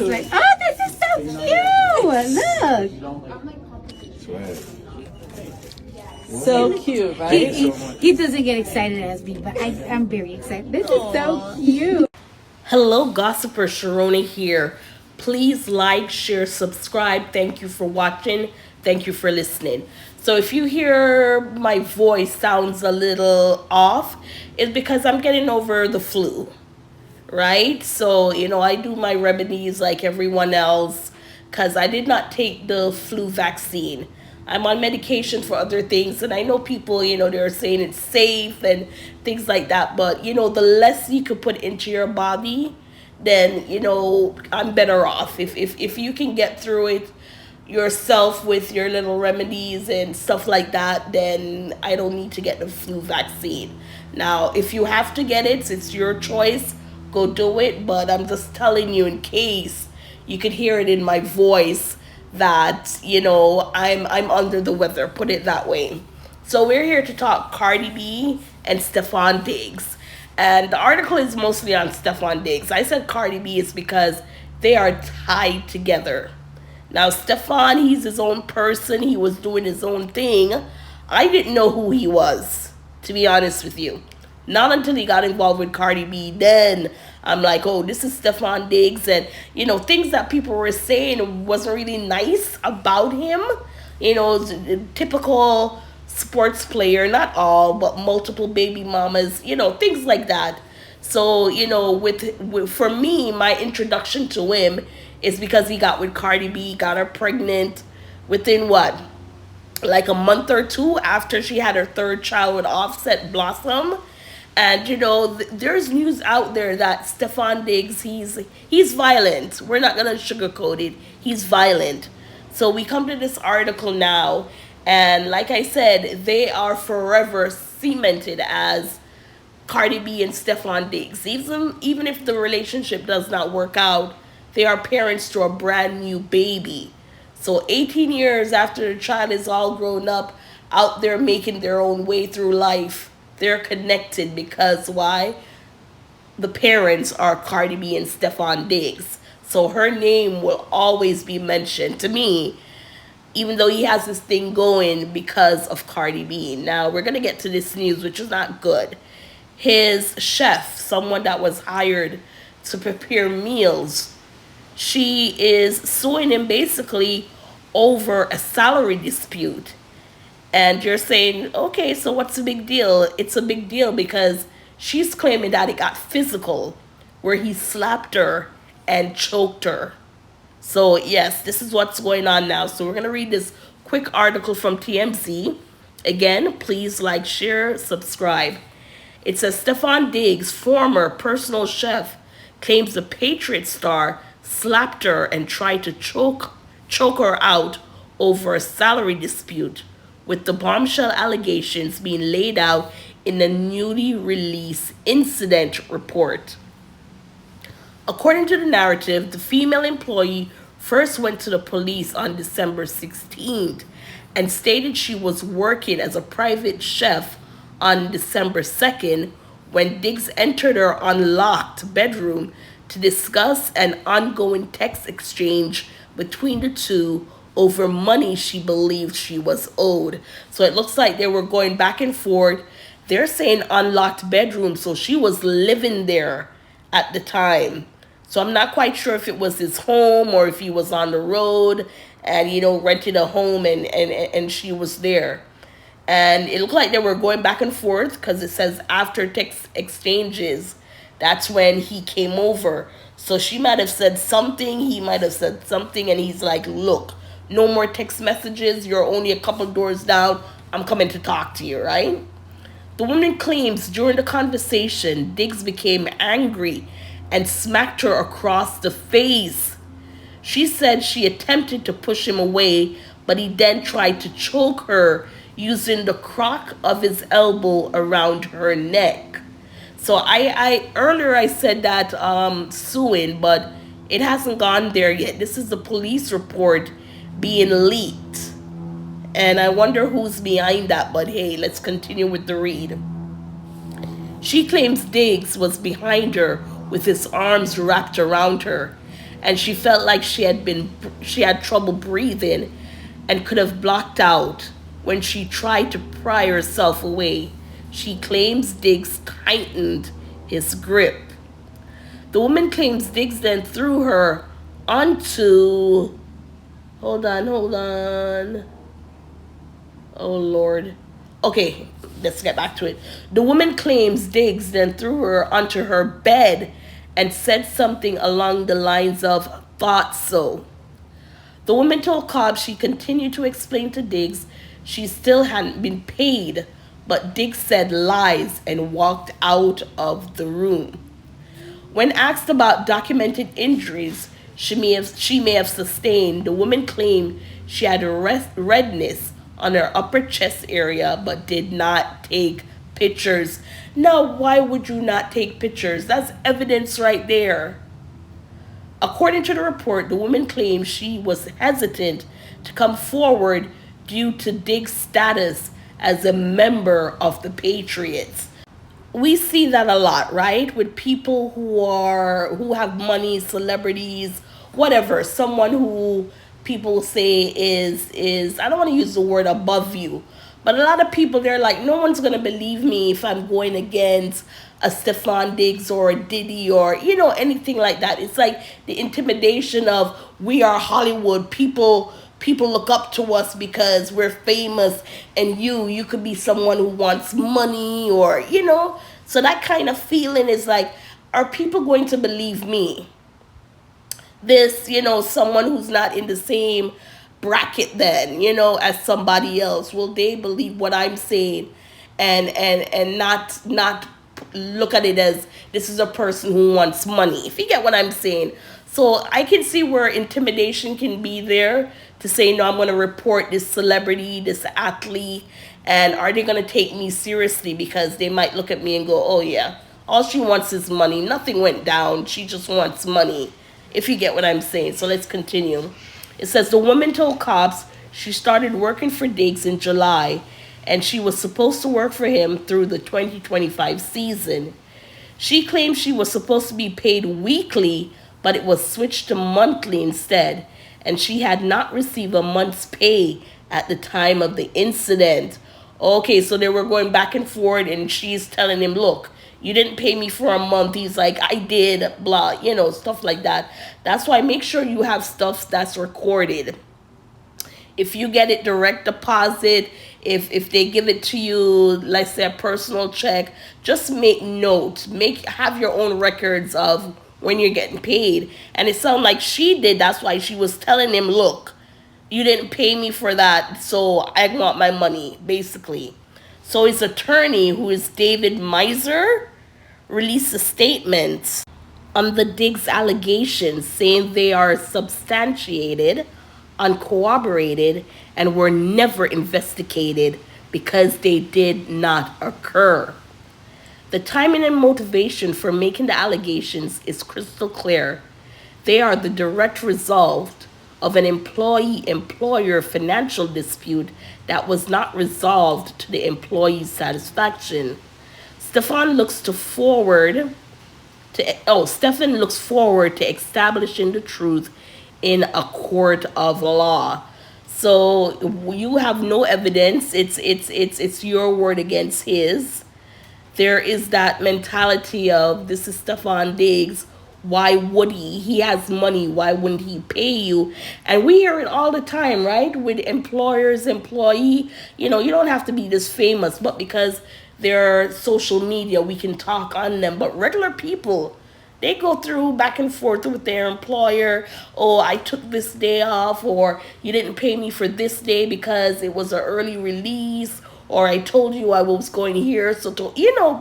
was like, oh, this is so cute. Look. So cute, right? He doesn't get excited as me, but I'm very excited. This is so cute. Hello, Gossiper Sharona here. Please like, share, subscribe. Thank you for watching. Thank you for listening. So if you hear my voice sounds a little off, it's because I'm getting over the flu, right? So, I do my remedies like everyone else because I did not take the flu vaccine. I'm on medication for other things, and I know people, they're saying it's safe and things like that, but, the less you could put into your body, then, I'm better off. If you can get through it yourself with your little remedies and stuff like that, then I don't need to get the flu vaccine. Now, if you have to get it, it's your choice, go do it, but I'm just telling you in case you could hear it in my voice that I'm under the weather, put it that way. So we're here to talk Cardi B and Stefon Diggs, and the article is mostly on Stefon Diggs. I said Cardi B is because they are tied together. Now Stefon, he's his own person, he was doing his own thing. I didn't know who he was, to be honest with you. Not until he got involved with Cardi B, then I'm like, oh, this is Stefon Diggs. And, things that people were saying wasn't really nice about him. Typical sports player, not all, but multiple baby mamas, things like that. So, for me, my introduction to him is because he got with Cardi B, got her pregnant within what? Like a month or two after she had her third child with Offset Blossom. And there's news out there that Stefon Diggs, he's violent. We're not gonna sugarcoat it. He's violent. So we come to this article now, and like I said, they are forever cemented as Cardi B and Stefon Diggs. Even if the relationship does not work out, they are parents to a brand new baby. So 18 years after the child is all grown up, out there making their own way through life, they're connected because why? The parents are Cardi B and Stefon Diggs. So her name will always be mentioned to me, even though he has this thing going because of Cardi B. Now, we're going to get to this news, which is not good. His chef, someone that was hired to prepare meals, she is suing him basically over a salary dispute. And you're saying, okay, so what's the big deal? It's a big deal because she's claiming that it got physical, where he slapped her and choked her. So yes, this is what's going on now. So we're going to read this quick article from TMZ. Again, please like, share, subscribe. It says Stefon Diggs, former personal chef, claims the Patriot star slapped her and tried to choke her out over a salary dispute, with the bombshell allegations being laid out in the newly released incident report. According to the narrative, the female employee first went to the police on December 16th and stated she was working as a private chef on December 2nd when Diggs entered her unlocked bedroom to discuss an ongoing text exchange between the two over money she believed she was owed. So it looks like they were going back and forth. They're saying unlocked bedroom, so she was living there at the time. So I'm not quite sure if it was his home or if he was on the road and, rented a home and she was there. And it looked like they were going back and forth because it says after text exchanges, that's when he came over. So she might have said something, he might have said something, and he's like, look, no more text messages. You're only a couple doors down. I'm coming to talk to you, right? The woman claims during the conversation, Diggs became angry and smacked her across the face. She said she attempted to push him away, but he then tried to choke her using the crook of his elbow around her neck. So I earlier I said that suing, but it hasn't gone there yet. This is the police report being leaked, and I wonder who's behind that. But hey, let's continue with the read. She claims Diggs was behind her with his arms wrapped around her and she felt like she had trouble breathing and could have blocked out when she tried to pry herself away. She claims Diggs tightened his grip. The woman claims Diggs then threw her onto. Hold on, hold on. Oh, Lord. Okay, let's get back to it. The woman claims Diggs then threw her onto her bed and said something along the lines of, "Thought so." The woman told cops she continued to explain to Diggs she still hadn't been paid, but Diggs said lies and walked out of the room. When asked about documented injuries she may have sustained, the woman claimed she had redness on her upper chest area but did not take pictures. Now, why would you not take pictures? That's evidence right there. According to the report, the woman claimed she was hesitant to come forward due to Diggs' status as a member of the Patriots. We see that a lot, right? With people who have money, celebrities, whatever, someone who people say is I don't want to use the word above you, but a lot of people, they're like, no one's gonna believe me if I'm going against a Stefon Diggs or a Diddy or anything like that. It's like the intimidation of, we are Hollywood, people look up to us because we're famous, and you could be someone who wants money, or so that kind of feeling is like, are people going to believe me? This, someone who's not in the same bracket then, as somebody else, will they believe what I'm saying, and not look at it as this is a person who wants money, if you get what I'm saying? So I can see where intimidation can be there to say, no, I'm going to report this celebrity, this athlete, and are they going to take me seriously? Because they might look at me and go, oh yeah, all she wants is money. Nothing went down. She just wants money, if you get what I'm saying. So let's continue. It says the woman told cops she started working for Diggs in July, and she was supposed to work for him through the 2025 season. She claimed she was supposed to be paid weekly, but it was switched to monthly instead, and she had not received a month's pay at the time of the incident. Okay, so they were going back and forth, and she's telling him, look, you didn't pay me for a month. He's like, I did, blah, stuff like that. That's why make sure you have stuff that's recorded. If you get it direct deposit, if they give it to you, let's say a personal check, just make note. Have your own records of when you're getting paid. And it sounded like she did. That's why she was telling him, look, you didn't pay me for that, so I want my money, basically. So his attorney, who is David Miser, released a statement on the Diggs allegations, saying they are substantiated, uncorroborated, and were never investigated because they did not occur. The timing and motivation for making the allegations is crystal clear. They are the direct result of an employee-employer financial dispute that was not resolved to the employee's satisfaction. Stefan looks forward to establishing the truth in a court of law. So you have no evidence. It's your word against his. There is that mentality of, this is Stefon Diggs. Why would he? He has money. Why wouldn't he pay you? And we hear it all the time, right? With employers, employee. You don't have to be this famous, but because they're social media, we can talk on them. But regular people, they go through back and forth with their employer. Oh, I took this day off, or you didn't pay me for this day because it was an early release, or I told you I was going here. So,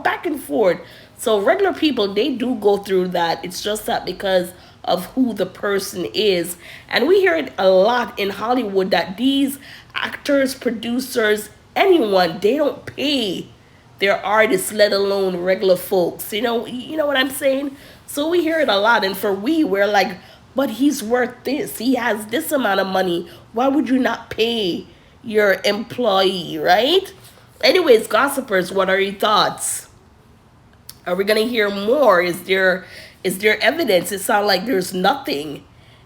back and forth. So regular people, they do go through that. It's just that because of who the person is. And we hear it a lot in Hollywood that these actors, producers, anyone, they don't pay their artists, let alone regular folks. You know what I'm saying? So we hear it a lot. And we're like, but he's worth this. He has this amount of money. Why would you not pay your employee, right? Anyways, gossipers, what are your thoughts? Are we going to hear more? Is there evidence? It sounds like there's nothing.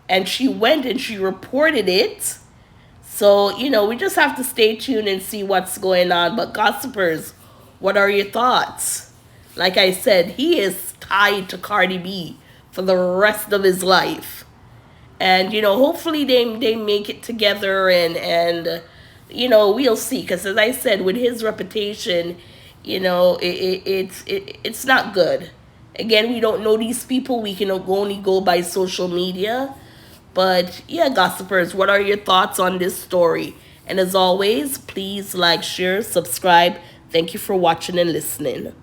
and she went and she reported it. So, we just have to stay tuned and see what's going on. But gossipers, what are your thoughts? Like I said, he is tied to Cardi B for the rest of his life. And, hopefully they make it together, and we'll see. Because as I said, with his reputation, it's not good. Again, we don't know these people. We can only go by social media. But yeah, gossipers, what are your thoughts on this story? And as always, please like, share, subscribe. Thank you for watching and listening.